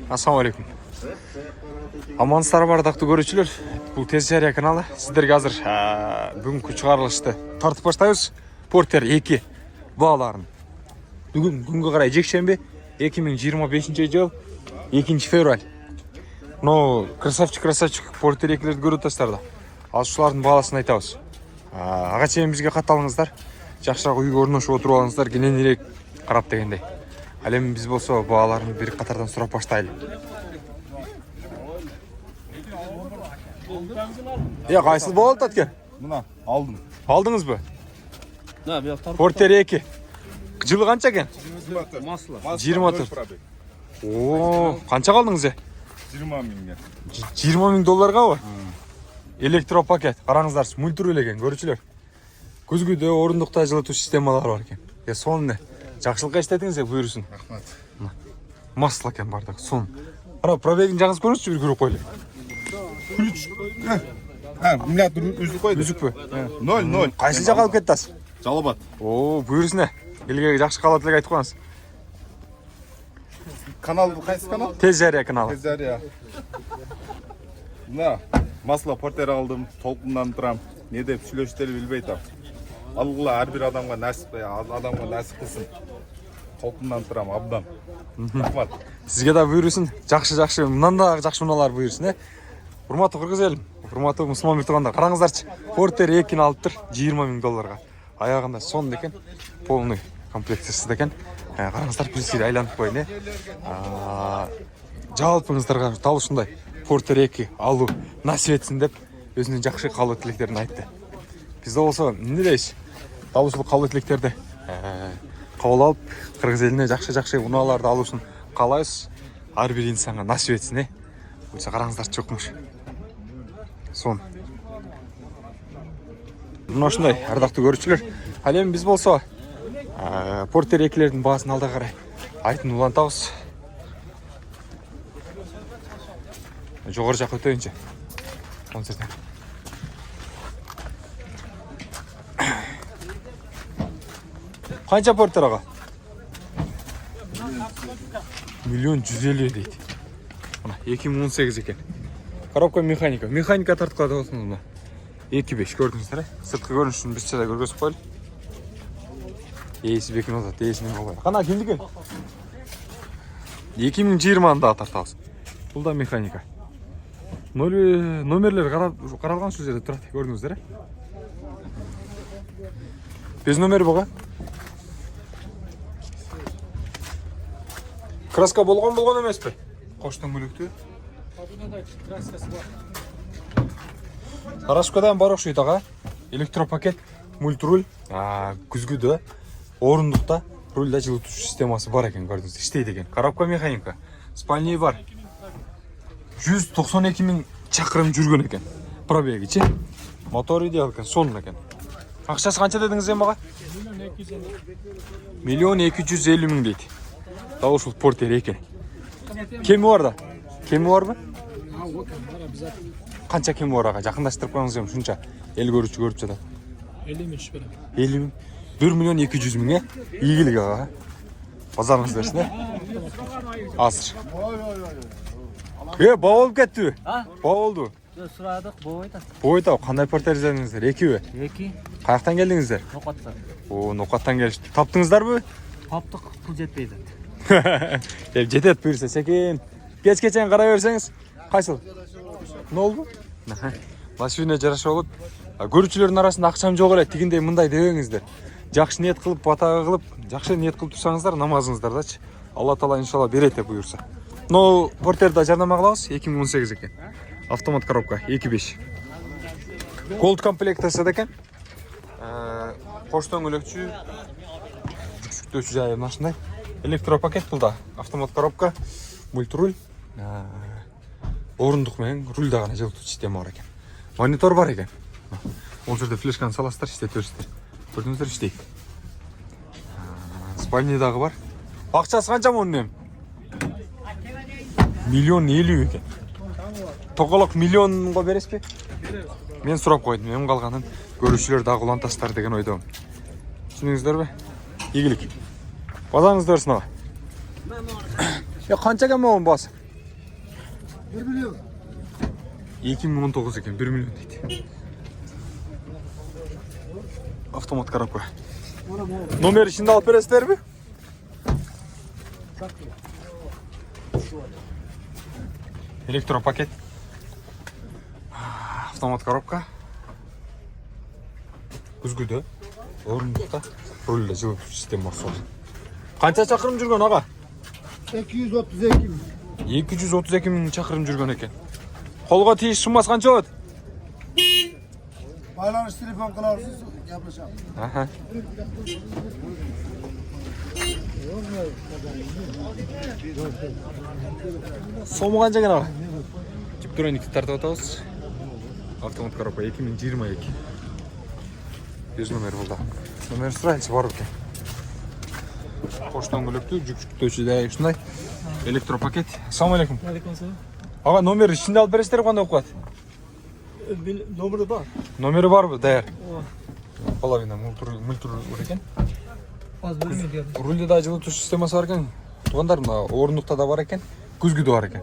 Ассалаумалейкум. Амансыздар ардақты көрүүчүлөр. Бул Тез Жария каналы. Сиздерге азыр бүгүнкү чыгарылышты тартып баштайбыз. Портер 2 бааларын. Бүгүн күнгө карай жекшемби 2025 жыл 2 февраль. Но красавчик Портер 2лерди көрүп атасыздар да. Алушулардын бааласын айтабыз. Ага чейин бизге кат алыңыздар. Жакшыраак үйгө орношуп отуруп алыңыздар, кененирээк карап дегендей. Ал эми биз болсо бааларын бир катардан сурап баштайлы. Кайсыл болот аткен? Мына алдым. Алдыңызбы? Да, бияктар. Портер 2. Жылы канча экен? Масло. 24. О, канча калдыңыз? 20 миңге. 20 000 долларгабы? Электропакет. Караңыздарчы, мультируль экен, көрүүчүлөр. Көзгүдө орундукта жылытуу системалары бар экен. Сонун. Жакшылыкка иштетиңиз, буйрусун. Рахмат. Масло экен бардык, сон. Кара, пробегин жагыңыз көрүңүзчү, бир көрүп койлу. Ключ. Аккумулятор үзүп койду. Үзүкпү? 0. Кайсы жака алып кетти аз? Жалабат. О, буйрусуна. Элге жакшы каалап элек айтып коюңуз. Канал кайсы канал? Тез Жария каналы. Тез Жария. Мына масло портер алдым, толкундан турам. Не деп сүйлөштөрү билбей атам. Алгыла ар бир адамга насип кылсын. Толкундан турам абдан. Рахмат. Сизге да буйрусун. Жакшы, мындан да жакшы унаалар буйрусун, Урматтуу кыргыз элим, урматтуу мусулман миртугандар, караңыздарчы. Портер 2-ни алыптыр 20 000 долларга. Аягында сон экен, полный комплектсиз экен. Караңыздар, бир айланып коюн, Жалпыңыздарга дал ушундай Портер 2 алуу насип этсин деп өзүнүн жакшы каалоо тилектерин айтты. Бизде болсо эмне дейбиз? Дал ушул каалоо тилектерди кабыл алып, кыргыз элине жакшы унааларды алуусун каалайбыз. Ар бир инсанга насип этсин, Буйса караңыздар чокмуш. Сон. Мына ушундай ардактуу көрүүчүлөр. Ал эми биз болсо Портер 2лердин баасын алда карай айтын улантабыз. Жогору жака өтөйүнчү. Концерттен. Канча Портер ага? 1 150 дейт. Мына 2018 экен. Коробка механика. Механика тартып калды болсоңуздар. 2.5 көрдүңүздөр, Сырткы көрүнүшүн бизче да көргөзүп коелу. Эси бекинип атат, эсинин болбой. Кана кимдики? 2020-анда тартабыз. Бул да механика. Номерлер каралган ушул жерде турат, көрдүңүздөр, Без номер буга. Краска болгон эмеспи? Коштон бөлөктүү. Раскадан бар окшойт ага. Электропакет, мультруль, күзгүдө, орундукта, рульда жылытуу системасы бар экен, көрдүңүз, иштейт экен. Коробка механика, спальный бар. 192 000 чакырым жүргөн экен. Пробегичи. Мотор идеал экен, сонун экен. Акчасы канча дедиңиз эми ага? 1 250 000 дейт. Дал ушул Портер 2. Кеми бар да? Кеми барбы? Канча кеми бар ага? Жакындаштырып коюңуз эми ушунча эл көрүүчү көрүп жатат. 50 000 берем. 50 000. 1 200 000 ийгилик ага. Базарыңыз берсин, Азыр. Баа болуп кеттиби? Баа болду. Сурадык, бойта. Бойта, кандай Портер издедиңиздер? 2би? 2. Каяктан келдиңиздер? Нокаттан. О, Нокаттан келиштип. Таптыңыздарбы? Таптык, пул жетпейт. Жетет буйрса секен. Кечкечен карай берсеңиз, кайсыл? Не болду? Машина жараша болот. Көрүүчүлөрдүн арасында акчам жок эле, тигиндей мындай дебеңиздер. Жакшы ниет кылып, бата кылып, жакшы ниет кылып турсаңыздар, намазыңыздардачы. Алла таала иншалла берет деп буйрса. Но Портерда жарнама кылабыз, 2018 экен. Автомат коробка 2.5. Gold комплектасы экен. Коштон өлөкчү, жүксүктөөчү жайы машинай. Электропакет бул да. Автомат коробка, мультруль, орундук менен рульда гана жылытуу система бар экен. Монитор бар экен. Ол жерде флешканы саласыздар, иштетип бересиздер. Көрдүңүздөр, иштейт. Спальный дагы бар. Акчасы канча монун? 1 50 000 экен. Тоголок миллионго бересизби? Мен сурап койдум, эми калганын көрүүчүлөр дагы улантасыздар деген ойдомун. Түшүнүңүздөрбү? Ийгилик. Базарыңызды берсин ага. Qanchaga ekan bas? 1 milyon. 2019 ekan, 1 million deydi. Avtomat коробка. Nomer içinde alıp beresizlermi? Elektropaket. Avtomat коробка. Күзгүдө. Орындыкта. Рульде жылытуу системасы бар. Qancha чакырым жүргөн ага? 832 bin. 232 миң чакырым жүргөн экен. Колго тийиш суммасы канча болот? Bağlanış telefon kılarsız yapacağım. Aha. Сомы канча экен ага? Типтроникти тартып атабыз. Автомат коробка 2022. 100 номер болду. Номер страйчы бар экен. Поштан көлөктүү, жүктөөчү да ушундай. Электропакет. Ассаламу алейкум. Ага, номер ичинде алып бересиздер, кандай окуп атат? Номері бар. Номери барбы? Даяр. Половина мультур экен. Az bölmeydi. Рульде да жылытуу системасы бар экен. Туугандар мына орындыкта да бар экен. Күзгүдө бар экен.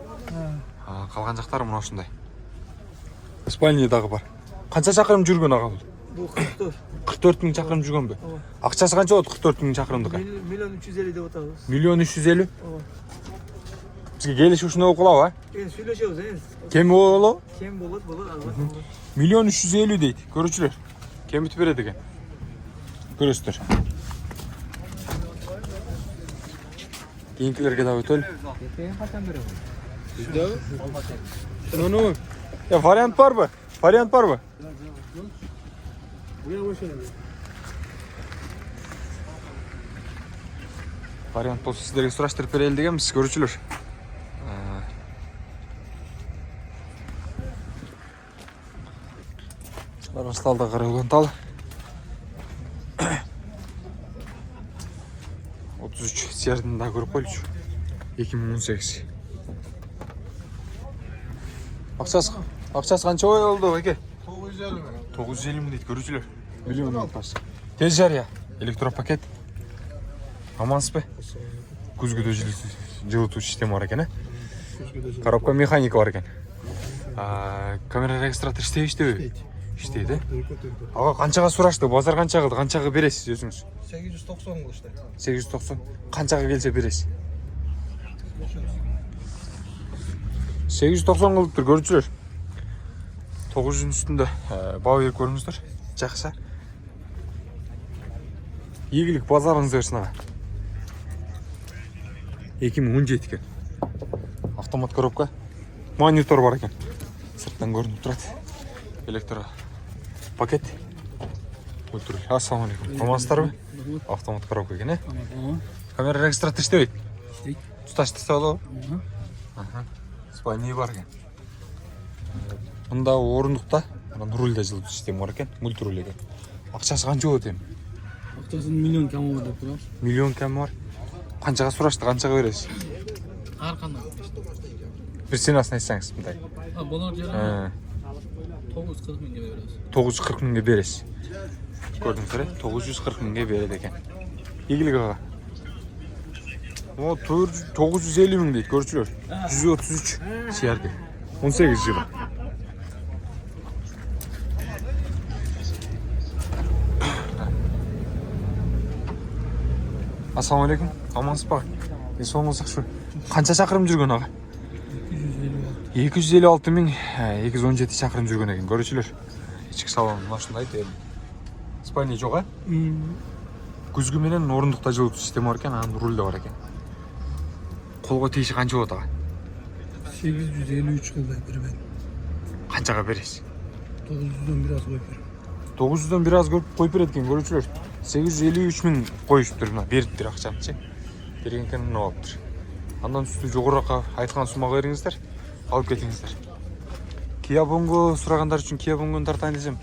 Калган жактары мына ушундай. Спальня дагы бар. Канча чакырым жүргөн ага бул? Bu 44. 44 миң чакырым жүргөнбү? Акчасы канча болот 44 миң чакырымдыкы? Milyon 350 деп атабыз. 1.350 миллион. Бизге келишип ушуну окулабы, а? Сүйлөшөбүз, Кем болобу? Кем болот, албетте. 1.350 дейт. Көрүүчүлөр. Кемитип берет экен. Көрөсүздөр. Кийинкилерге да өтөлү. Качан берем? Ну. Я вариант барбы? Вариант барбы? Вариант болсо сиздерге сураштырып берели дегенбиз, көрүүчүлөр. Арасталда карай уланталы. 33 сиярдын да көрүп койлучу. 2018. Акчасы канча болду эке? 950 bin. 950 миң дейт, көрүүчүлөр. Миллион алпас. Тез жарыя. Электропакет. Амансызбы? Күзгүдө жылытуу система бар экен, э? Коробка механика бар экен. Камера регистратор иштейби? Иштейт, э? Ага канчага сурашты? Базар канча кылды? Канчага бересиз өзүңүз? 890 кылышты. 890. Канчага келсе бересиз? 890 кылыптыр, көрүүчүлөр. 900'ün üstünde bağ verip görmüştür. Жақсы. Игілік базарыңыз берсін аға. 2017 екен. Автомат коробка. Монитор бар екен. Сырттан көрініп тұрады. Электро пакет. Ассаламу алейкум. Амансыздар бе? Автомат коробка екен, Камера регистратор иштебейт. Тұташтырса болады. Спальня бар екен. Мында орындықта рульде жылытуу система бар екен, мультируль екен. Акчасы канча болот эми? Акчасы миллион кем бар деп турам. Миллион кем бар. Канчага сурашты, канчага бересиз? Ар кандай. Бир ценасын айтсаңыз мындай. Болор жера 940 миңге беребиз. 940 миңге бересиз. Көрдүңүздөр, 940 миңге берет экен. Ийгилик ага. О, 950 миң дейт, көрчүлөр. 133 сиярды. 18 жылы. Ассаламу алейкум. Амансыз ба? Соңыңыз жақсы. Қанша шақырым жүрген аға? 256 миң 217 шақырым жүрген екен. Көрушілер. Ішкі салон машинай дейм. Спальня жоқ, а? Күзгі менен орындықта жылытуу система бар екен, анын рульде бар екен. Қолға тиеші қанша болады аға? 853 кылдай бербейм. Қаншаға бересіз? 900'дөн бир аз коюп берем. 900'дөн бир аз коюп берет экен, көрүүчүлөр. 853 миң коюшуптур, мына бериптир акчамчы. Берген экен, мына алыптыр. Андан үстү жогорурак айткан суммага бериңиздер, алып кетиңиздер. Kia Bongo сурагандар үчүн Kia Bongo'ну тартайын десем.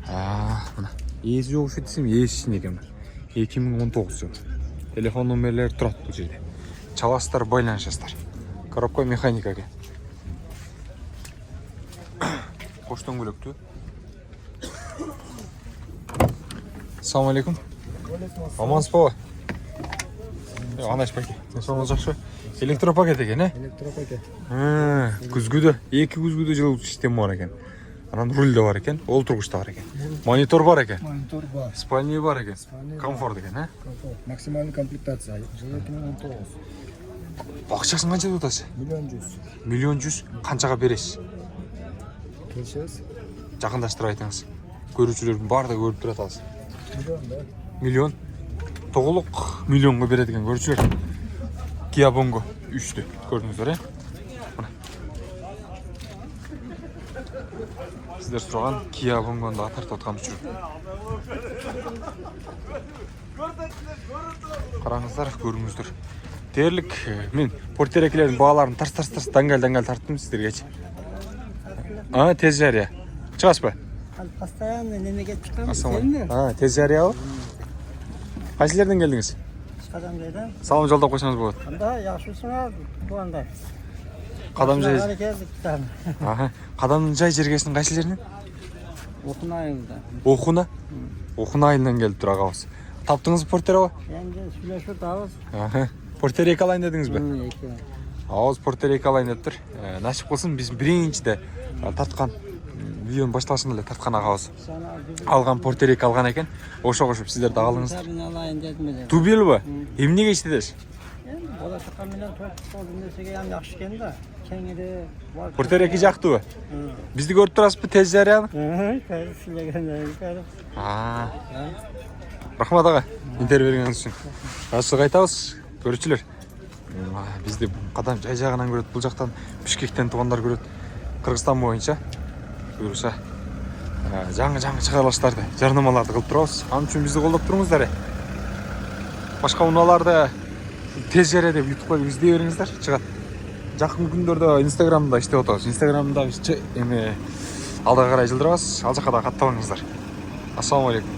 Мына ээси жок ушет десем, ээси экен. 2019 жыл. Телефон номерлери турат бул жерде. Чаласыздар, байланышасыздар. Коробка механика экен. Коштон көлөктүү. Ассаламу алейкум. Амансыз ба? Анаш байке. Соңыңыз жақсы. электропакет экен, Электропакет. Күзгүдө, эки күзгүдө жылуу система бар экен. Анан руль да бар экен, олтургуч да бар экен. Монитор бар экен. Монитор бар. Спальня бар экен. Комфорт экен, Комфорт. Максимальный комплектация. Жылы 2019. Акчасын канча деп атасыз? 1.100.000. 1.100.000 канчага бересиз? Келишебиз. Жакындаштырып айтыңыз. Көрүүчүлөрдүн баары да көрүп тура атасыз. Миллион да. Миллион. Тоголук миллионго берет экен көрүүчүлөр. Kia Bongo 3'tü. Gördünüzдөр, Мына. Сиздер сураган Kia Bongo'ну да тартып аткан үчүн. Караңыздар, көрүңүздөр. Дээрлик мен портерекилердин бааларын тарс даңгал тарттым сиздергечи. Тез жарыя. Чыгасызбы? Постоянно немеге чыккан. Ассалам. Тез жарыябы? Кайсы жерден келдиңиз? Кадам жайдан. Салам жолдоп койсоңуз болот. Анда жакшысыңар, туганда. Кадам жай. Келдик там. Кадам жай жергесинин кайсы жеринен? Окун айылда. Окуна? Окуна айылынан келип тур агабыз. Таптыңызбы портереби? Энди сүйлөшүп табыз. Портерек алайын дедиңизби? Эки. Ауыз портерек алайын деп тур. Насип кылсын биз биринчиде тарткан видеонун башталышында эле тарткан агабыз. Алган портерек алган экен. Ошого кошуп сиздер да алыңыз. Сабин алайын дедим эле. Тубелби? Эмнеге иштедиз? Болашакка менен топ нерсеге ям жакшы экен да. Кеңири бар. Портереки жактыбы? Бизди көрүп турасызбы тез жарыяны? Силегенден. Рахмат ага, интервью бергениңиз үчүн. Ачык айтабыз, көрүүчүлөр. Бизди кадам жай жагынан көрөт, бул жактан Бишкектен туугандар көрөт. Кыргызстан боюнча буюрса жаңы чыгарылыштарды, жарнамаларды кылып турабыз. Ал үчүн бизди колдоп туруңуздар. Башка унааларды тез жарыя деп YouTube'га издей бериңиздер, чыгат. Жакын күндөрдө Instagram'да иштеп атабыз. Instagram'да эме алга карай жылдырабыз. Ал жака да каттабаңыздар. Ассаламу алейкум.